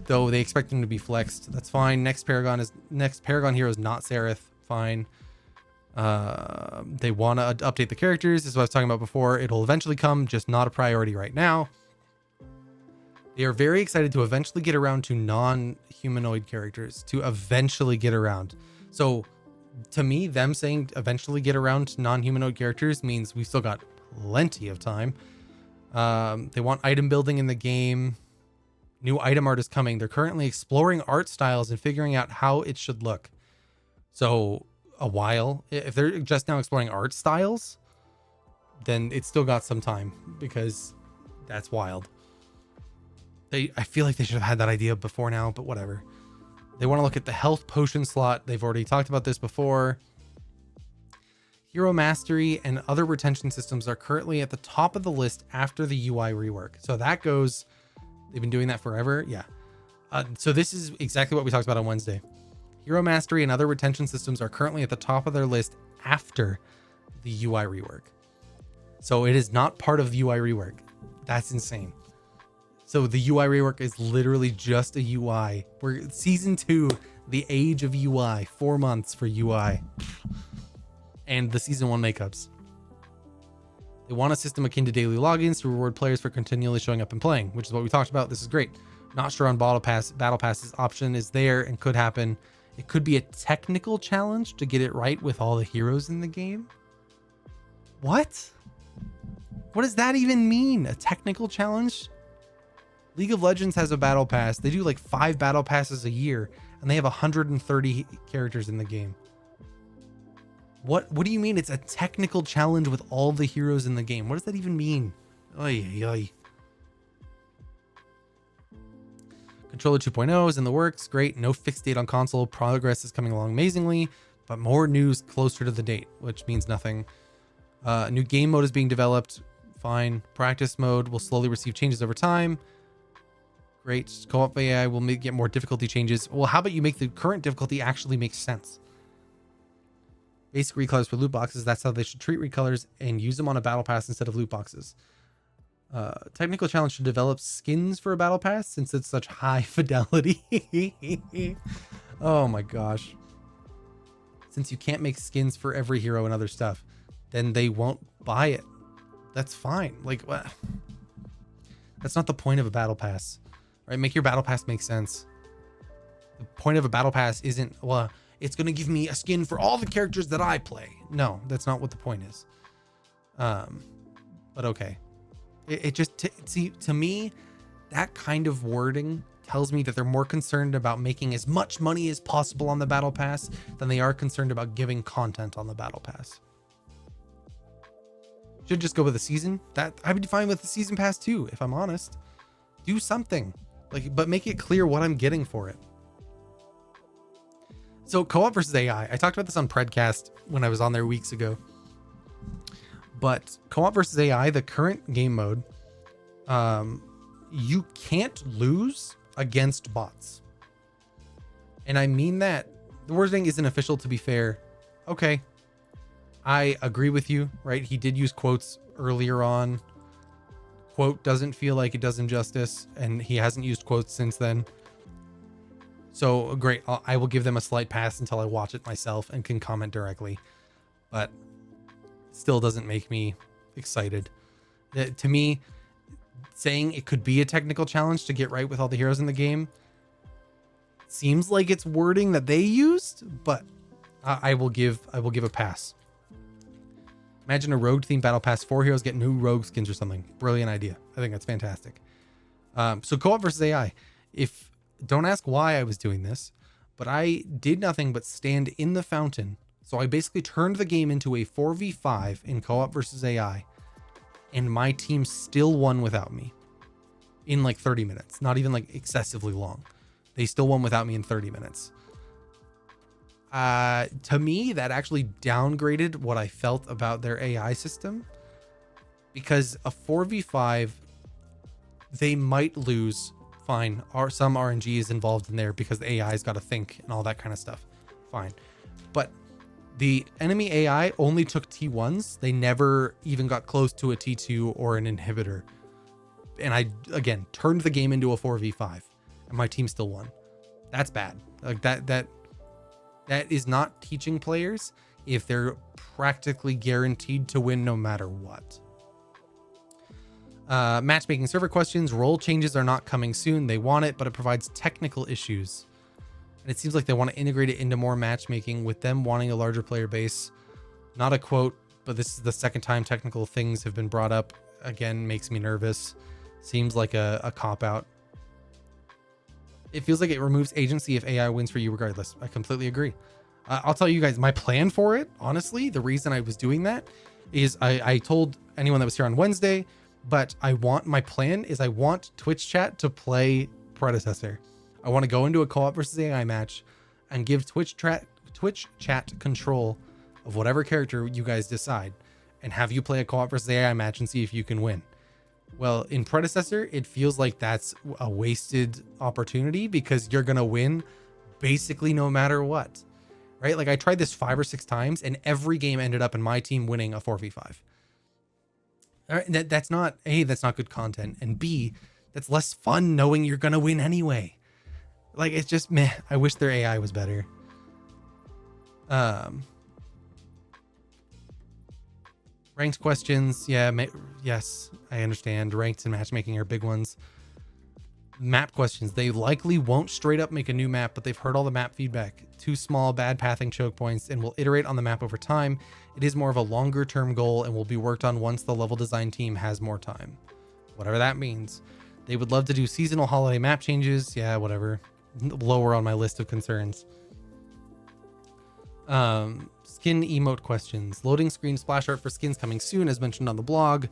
Though they expect him to be flexed. That's fine. Next Paragon hero is not Seraph. Fine. They want to update the characters. This is what I was talking about before. It'll eventually come, just not a priority right now. They are very excited to eventually get around to non-humanoid characters. To eventually get around. So to me, them saying eventually get around to non-humanoid characters means we've still got plenty of time. They want item building in the game. New item art is coming. They're currently exploring art styles and figuring out how it should look. So a while, if they're just now exploring art styles, then it's still got some time because that's wild. I feel like they should have had that idea before now, but whatever. They want to look at the health potion slot. They've already talked about this before. Hero mastery and other retention systems are currently at the top of the list after the UI rework. So that goes, they've been doing that forever. Yeah. So this is exactly what we talked about on Wednesday. Hero mastery and other retention systems are currently at the top of their list after the UI rework. So it is not part of the UI rework. That's insane. So the UI rework is literally just a UI. We're season 2, the age of UI, 4 months for UI. And the season 1 makeups. They want a system akin to daily logins to reward players for continually showing up and playing, which is what we talked about. This is great. Not sure on battle passes option is there and could happen. It could be a technical challenge to get it right with all the heroes in the game. What? What does that even mean? A technical challenge? League of Legends has a battle pass. They do like 5 battle passes a year and they have 130 characters in the game. What do you mean it's a technical challenge with all the heroes in the game? What does that even mean? Oy, oy. Controller 2.0 is in the works. Great. No fixed date on console. Progress is coming along amazingly, but more news closer to the date, which means nothing. New game mode is being developed. Fine. Practice mode will slowly receive changes over time. Great. Co-op AI will get more difficulty changes. Well, how about you make the current difficulty actually make sense? Basic recolors for loot boxes. That's how they should treat recolors and use them on a battle pass instead of loot boxes. Technical challenge to develop skins for a battle pass since it's such high fidelity. Oh my gosh. Since you can't make skins for every hero and other stuff, then they won't buy it. That's fine. Like, what? That's not the point of a battle pass, right? Make your battle pass make sense. The point of a battle pass isn't, well, it's going to give me a skin for all the characters that I play. No, that's not what the point is. But okay. It just, see, to me, that kind of wording tells me that they're more concerned about making as much money as possible on the battle pass than they are concerned about giving content on the battle pass. Should just go with the season. That I'd be fine with the season pass too, if I'm honest. Do something, like, but make it clear what I'm getting for it. So co-op versus AI. I talked about this on Predcast when I was on there weeks ago. But co-op versus AI, the current game mode, you can't lose against bots. And I mean that. The wording isn't official, to be fair. Okay. I agree with you, right? He did use quotes earlier on. Quote doesn't feel like it does him justice, and he hasn't used quotes since then. So great. I will give them a slight pass until I watch it myself and can comment directly. But still doesn't make me excited. To me, saying it could be a technical challenge to get right with all the heroes in the game seems like it's wording that they used, but I will give a pass. Imagine a rogue themed battle pass, 4 heroes get new rogue skins or something. Brilliant idea. I think that's fantastic. So co-op versus AI. Don't ask why I was doing this, but I did nothing but stand in the fountain. So I basically turned the game into a 4v5 in co-op versus AI, and my team still won without me in like 30 minutes. Not even like excessively long. They still won without me in 30 minutes. To me, that actually downgraded what I felt about their AI system, because a 4v5, they might lose. Fine. Some RNG is involved in there because the AI's got to think and all that kind of stuff. Fine. But the enemy AI only took T1s. They never even got close to a T2 or an inhibitor. And I, again, turned the game into a 4v5 and my team still won. That's bad. Like that is not teaching players if they're practically guaranteed to win no matter what. Matchmaking server questions. Role changes are not coming soon. They want it, but it provides technical issues. And it seems like they want to integrate it into more matchmaking, with them wanting a larger player base. Not a quote, but this is the second time technical things have been brought up. Again, makes me nervous. Seems like a cop-out. It feels like it removes agency if AI wins for you regardless. I completely agree. I'll tell you guys my plan for it. Honestly, the reason I was doing that is I told anyone that was here on Wednesday, but I want Twitch chat to play Predecessor. I want to go into a co-op versus AI match and give Twitch chat control of whatever character you guys decide, and have you play a co-op versus AI match and see if you can win. Well, in Predecessor, it feels like that's a wasted opportunity because you're going to win basically no matter what, right? Like I tried this 5 or 6 times and every game ended up in my team winning a 4v5. All right, that's not good content. And B, that's less fun knowing you're going to win anyway. Like, it's just meh. I wish their AI was better. Ranked questions. Yeah, yes, I understand. Ranked and matchmaking are big ones. Map questions. They likely won't straight up make a new map, but they've heard all the map feedback. Too small, bad pathing, choke points, and will iterate on the map over time. It is more of a longer term goal and will be worked on once the level design team has more time. Whatever that means. They would love to do seasonal holiday map changes. Yeah, whatever. Lower on my list of concerns. Skin emote questions. Loading screen splash art for skins coming soon, as mentioned on the blog.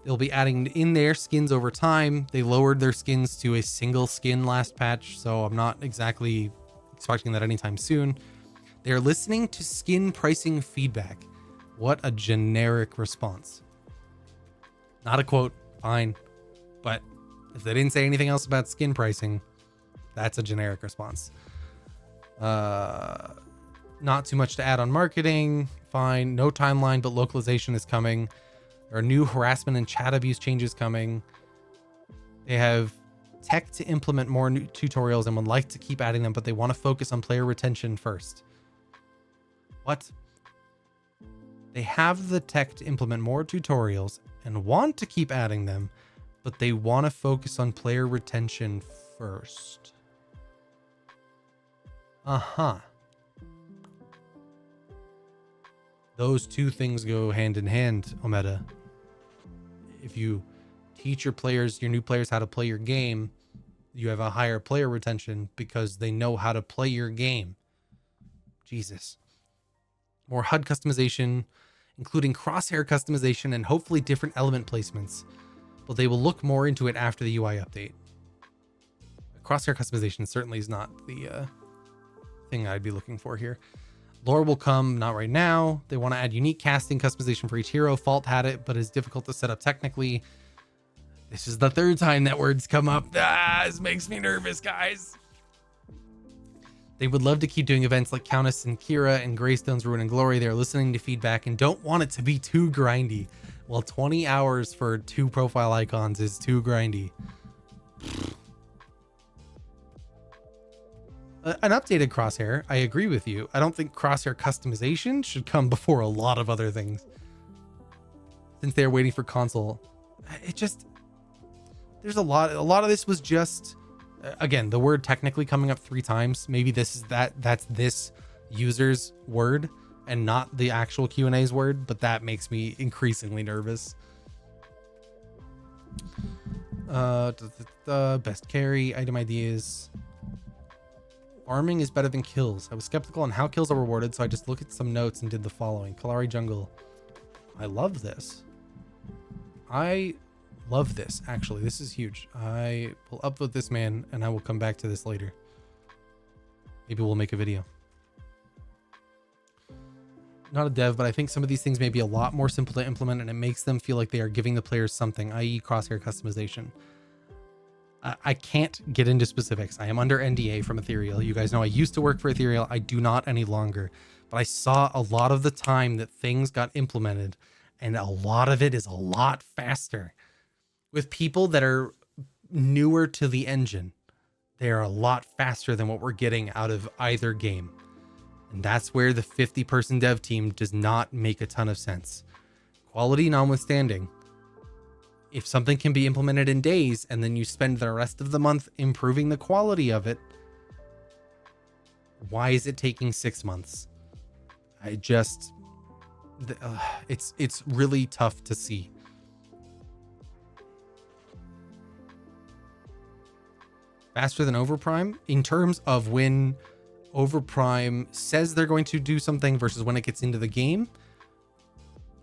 They'll be adding in their skins over time. They lowered their skins to a single skin last patch, so I'm not exactly expecting that anytime soon. They're listening to skin pricing feedback. What a generic response. Not a quote, fine. But if they didn't say anything else about skin pricing, that's a generic response. Not too much to add on marketing. Fine. No timeline, but localization is coming. There are new harassment and chat abuse changes coming. They have tech to implement more new tutorials and would like to keep adding them, but they want to focus on player retention first. What? They have the tech to implement more tutorials and want to keep adding them, but they want to focus on player retention first. Uh-huh. Those two things go hand in hand, Omeda. If you teach your new players how to play your game, you have a higher player retention because they know how to play your game. Jesus. More HUD customization, including crosshair customization and hopefully different element placements. But they will look more into it after the UI update. Crosshair customization certainly is not the thing I'd be looking for here. Lore will come, not right now. They want to add unique casting customization for each hero. Fault had it, but it's difficult to set up technically. This is the third time that words come up. This makes me nervous, guys. They would love to keep doing events like Countess and Kira and Greystone's Ruin and Glory. They're listening to feedback and don't want it to be too grindy. Well, 20 hours for 2 profile icons is too grindy. An updated crosshair, I agree with you. I don't think crosshair customization should come before a lot of other things. Since they're waiting for console. there's a lot of this was just, again, the word technically coming up 3 times. Maybe that's this user's word and not the actual Q&A's word, but that makes me increasingly nervous. The best carry, item ideas. Farming is better than kills. I was skeptical on how kills are rewarded, so I just looked at some notes and did the following. Kalari Jungle. I love this. Actually. This is huge. I will upvote this man, and I will come back to this later. Maybe we'll make a video. Not a dev, but I think some of these things may be a lot more simple to implement, and it makes them feel like they are giving the players something, i.e. crosshair customization. I can't get into specifics. I am under NDA from Ethereal. You guys know I used to work for Ethereal. I do not any longer. But I saw a lot of the time that things got implemented, and a lot of it is a lot faster. With people that are newer to the engine, they are a lot faster than what we're getting out of either game. And that's where the 50-person dev team does not make a ton of sense. Quality notwithstanding, if something can be implemented in days and then you spend the rest of the month improving the quality of it, why is it taking 6 months? It's really tough to see. Faster than Overprime in terms of when Overprime says they're going to do something versus when it gets into the game.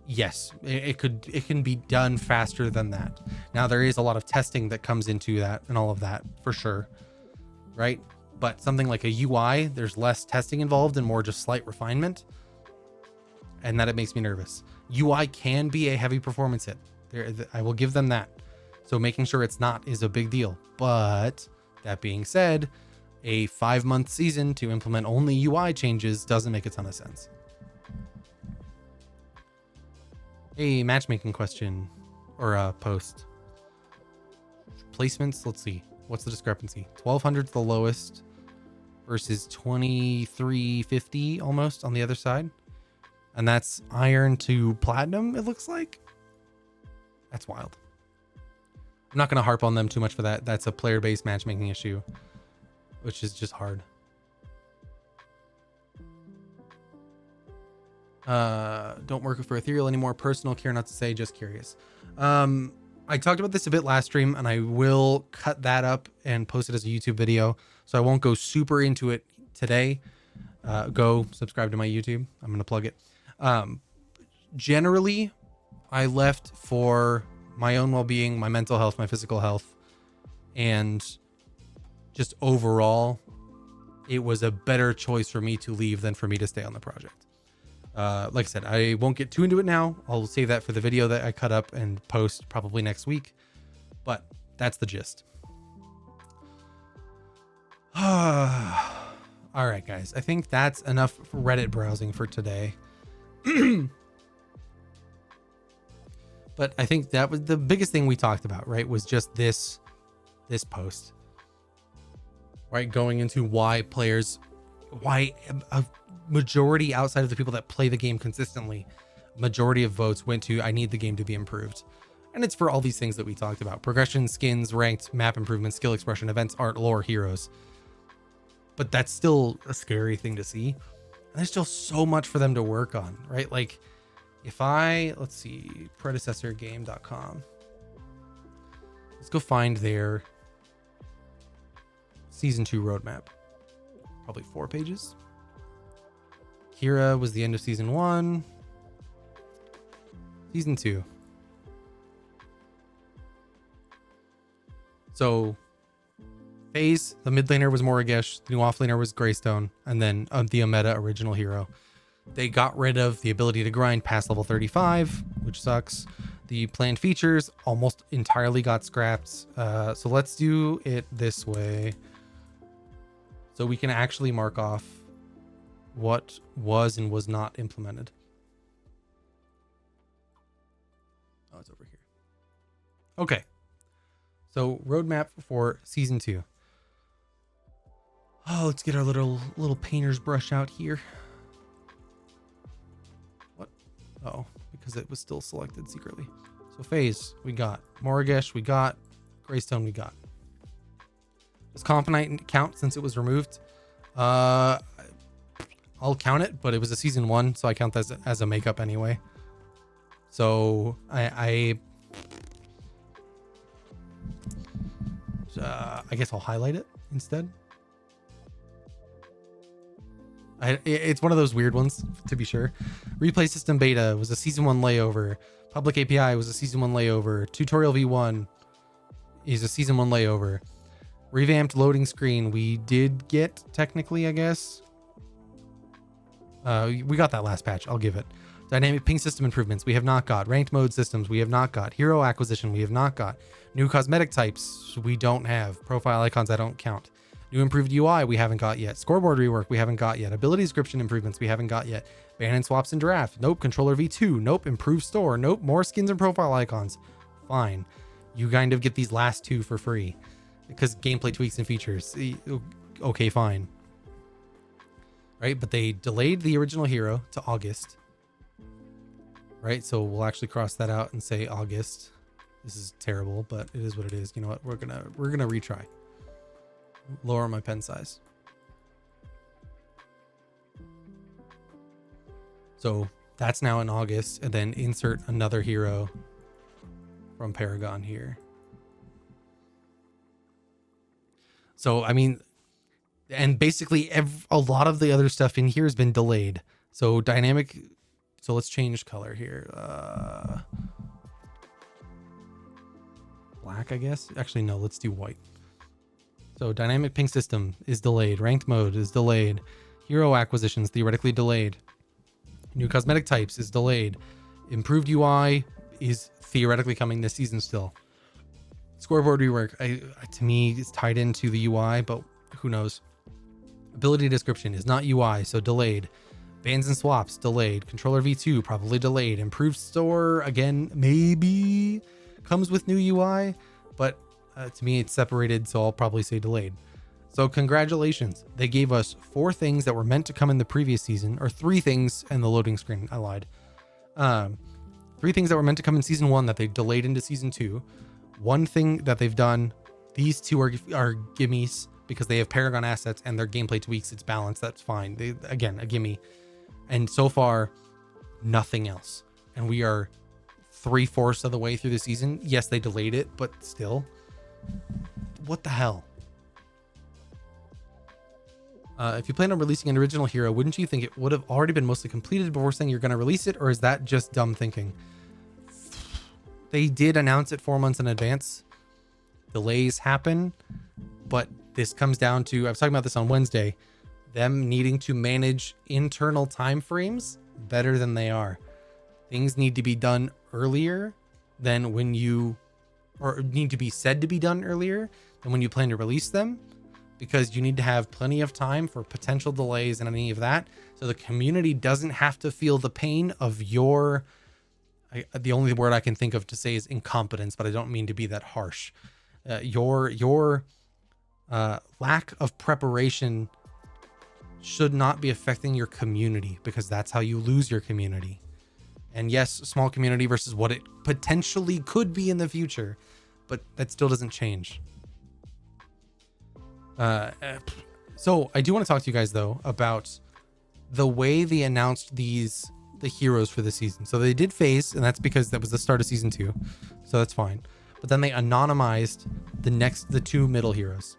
Yes, it can be done faster than that. Now there is a lot of testing that comes into that and all of that for sure, right? But something like a UI, there's less testing involved and more just slight refinement, and that it makes me nervous. UI can be a heavy performance hit. I will give them that. So making sure it's not is a big deal. But that being said, a 5-month season to implement only UI changes doesn't make a ton of sense. A matchmaking question or a post. Placements, let's see. What's the discrepancy? 1200 is the lowest versus 2350 almost on the other side. And that's iron to platinum, it looks like. That's wild. I'm not going to harp on them too much for that. That's a player-based matchmaking issue, which is just hard. Don't work for Ethereal anymore. Personal, care not to say, just curious. I talked about this a bit last stream, and I will cut that up and post it as a YouTube video, so I won't go super into it today. Go subscribe to my YouTube. I'm going to plug it. Generally, I left for my own well-being, my mental health, my physical health, and just overall, it was a better choice for me to leave than for me to stay on the project. Like I said, I won't get too into it now. I'll save that for the video that I cut up and post probably next week, but that's the gist. All right, guys, I think that's enough Reddit browsing for today. But I think that was the biggest thing we talked about, right? Was just this post, right? Going into why a majority outside of the people that play the game consistently, majority of votes went to, I need the game to be improved. And it's for all these things that we talked about: progression, skins, ranked, map improvements, skill expression, events, art, lore, heroes. But that's still a scary thing to see. And there's still so much for them to work on, right? Like if let's see, predecessorgame.com. Let's go find their season 2 roadmap. Probably 4 pages. Kira was the end of season 1. Season 2. So phase, the mid laner was Morigesh, the new off laner was Greystone, and then the Omeda original hero. They got rid of the ability to grind past level 35, which sucks. The planned features almost entirely got scrapped. So let's do it this way, so we can actually mark off what was and was not implemented. Oh, it's over here. Okay. So roadmap for season 2. Oh, let's get our little painter's brush out here. What? Oh, because it was still selected secretly. So phase, we got Morigesh, we got Greystone we got. Does Component count since it was removed? I'll count it, but it was a season 1, so I count that as a makeup anyway. So I guess I'll highlight it instead. It's one of those weird ones, to be sure. Replay System Beta was a Season 1 layover. Public API was a Season 1 layover. Tutorial V1 is a Season 1 layover. Revamped loading screen, we did get, technically, I guess. We got that last patch, I'll give it. Dynamic ping system improvements, we have not got. Ranked mode systems, we have not got. Hero acquisition, we have not got. New cosmetic types, we don't have. Profile icons, I don't count. New improved UI, we haven't got yet. Scoreboard rework, we haven't got yet. Ability description improvements, we haven't got yet. Ban and swaps and draft, nope. Controller V2, nope. Improved store, nope. More skins and profile icons, fine. You kind of get these last 2 for free because gameplay tweaks and features. Okay, fine. Right, but they delayed the original hero to August. Right, so we'll actually cross that out and say August. This is terrible, but it is what it is. You know what? We're gonna retry. Lower my pen size. So that's now in August, and then insert another hero from Paragon here. So I mean, and basically a lot of the other stuff in here has been delayed. So dynamic. So let's change color here. Black, I guess. Actually, no, let's do white. So dynamic ping system is delayed. Ranked mode is delayed. Hero acquisitions theoretically delayed. New cosmetic types is delayed. Improved UI is theoretically coming this season still. Scoreboard rework, to me, is tied into the UI, but who knows? Ability description is not UI, so delayed. Bans and swaps, delayed. Controller V2, probably delayed. Improved store, again, maybe comes with new UI, but to me, it's separated, so I'll probably say delayed. So congratulations. They gave us 4 things that were meant to come in the previous season, or 3 things in the loading screen. I lied. 3 things that were meant to come in season 1 that they delayed into season 2. 1 thing that they've done, these 2 are gimmies because they have Paragon assets and their gameplay tweaks. It's balanced. That's fine. Again, a gimme. And so far, nothing else. And we are 3/4 of the way through the season. Yes, they delayed it, but still. What the hell? If you plan on releasing an original hero, wouldn't you think it would have already been mostly completed before saying you're going to release it? Or is that just dumb thinking? They did announce it 4 months in advance. Delays happen, but this comes down to, I was talking about this on Wednesday, them needing to manage internal timeframes better than they are. Things need to be done earlier than when you, or need to be said to be done earlier than when you plan to release them, because you need to have plenty of time for potential delays and any of that. So the community doesn't have to feel the pain of your, the only word I can think of to say is incompetence, but I don't mean to be that harsh. Your lack of preparation should not be affecting your community, because that's how you lose your community. And yes, small community versus what it potentially could be in the future, but that still doesn't change. So I do want to talk to you guys though about the way they announced the heroes for the season. So they did phase, and that's because that was the start of season 2, so that's fine. But then they anonymized the 2 middle heroes.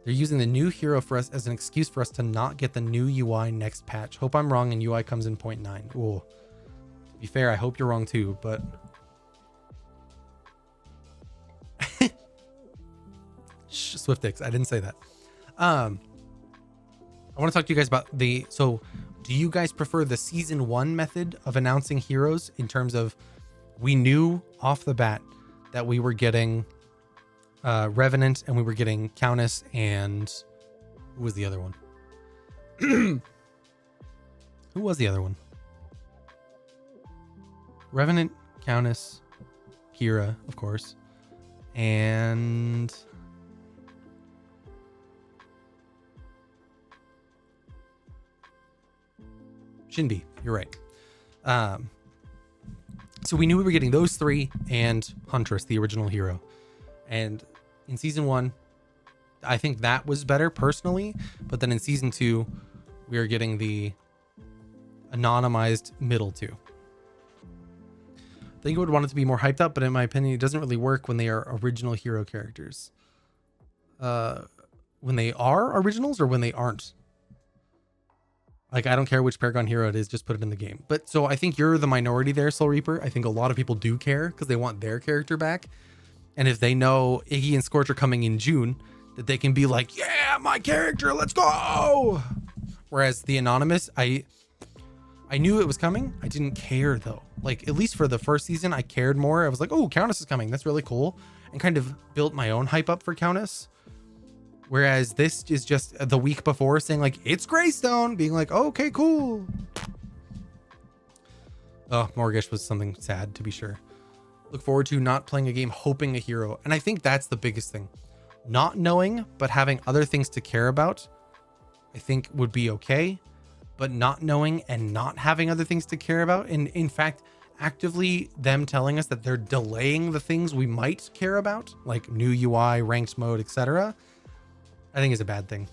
They're using the new hero for us as an excuse for us to not get the new UI next patch. Hope I'm wrong and UI comes in 0.9. Ooh. To be fair, I hope you're wrong too, but SwiftX, I didn't say that. I want to talk to you guys about so do you guys prefer the season 1 method of announcing heroes, in terms of, we knew off the bat that we were getting Revenant and we were getting Countess, and who was the other one? Who was the other one? Revenant, Countess, Kira, of course, and So So we knew we were getting those three and Huntress, the original hero. And in season 1, I think that was better personally. But then in season 2, we are getting the anonymized middle 2. I think I would want it to be more hyped up, but in my opinion, it doesn't really work when they are original hero characters. When they are originals or when they aren't. Like, I don't care which Paragon hero it is, just put it in the game. But so I think you're the minority there, Soul Reaper. I think a lot of people do care because they want their character back. And if they know Iggy and Scorch are coming in June, that they can be like, yeah, my character, let's go. Whereas the Anonymous, I knew it was coming. I didn't care though. Like, at least for the first season, I cared more. I was like, oh, Countess is coming. That's really cool. And kind of built my own hype up for Countess. Whereas this is just the week before saying like, it's Greystone, being like, oh, okay, cool. Oh, Morgish was something sad to be sure. Look forward to not playing a game, hoping a hero. And I think that's the biggest thing. Not knowing, but having other things to care about, I think would be okay. But not knowing and not having other things to care about. And in fact, actively them telling us that they're delaying the things we might care about, like new UI, ranked mode, etc., I think is a bad thing.